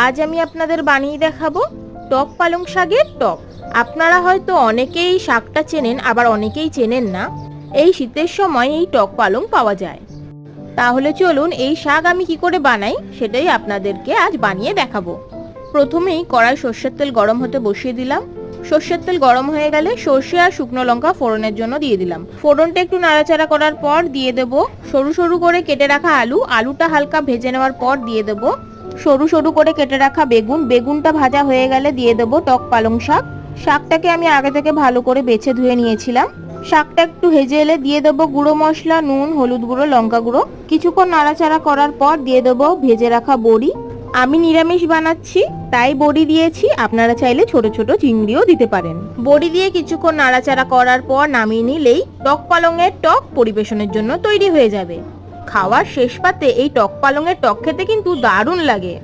আজ আমি আপনাদের বানিয়ে দেখাবো টক পালং শাকের টক। আপনারা হয়তো অনেকেই শাকটা চেনেন, আবার অনেকেই চেনেন না। এই শীতের সময় এই টক পালং পাওয়া যায়। তাহলে চলুন এই শাক আমি কি করে বানাই সেটাই আপনাদেরকে আজ বানিয়ে দেখাবো। প্রথমেই কড়াই সর্ষের তেল গরম হতে বসিয়ে দিলাম। সর্ষের তেল গরম হয়ে গেলে সর্ষে আর শুকনো লঙ্কা ফোড়নের জন্য দিয়ে দিলাম। ফোড়নটা একটু নাড়াচাড়া করার পর দিয়ে দেব সরু সরু করে কেটে রাখা আলু। আলুটা হালকা ভেজে নেওয়ার পর দিয়ে দেব সরু সরু করে কেটে রাখা বেগুন। বেগুনটা ভাজা হয়ে গেলে দিয়ে দেব টক পালং শাক। শাকটাকে আমি আগে থেকে ভালো করে বেছে ধুয়ে নিয়েছিলাম। শাকটা একটু ভেজে এলে দিয়ে দেবো গুঁড়ো মশলা, নুন, হলুদ গুঁড়ো, লঙ্কা গুঁড়ো। কিছুক্ষণ নাড়াচাড়া করার পর দিয়ে দেবো ভেজে রাখা বড়ি। আমি নিরামিষ বানাচ্ছি তাই বড়ি দিয়েছি, আপনারা চাইলে ছোট ছোট চিংড়িও দিতে পারেন। বড়ি দিয়ে কিছুক্ষণ নাড়াচাড়া করার পর নামিয়ে নিলেই টক পালংয়ের টক পরিবেশনের জন্য তৈরি হয়ে যাবে। খাওয়ার শেষ পাতে এই টক পালংয়ের টক খেতে কিন্তু দারুণ লাগে।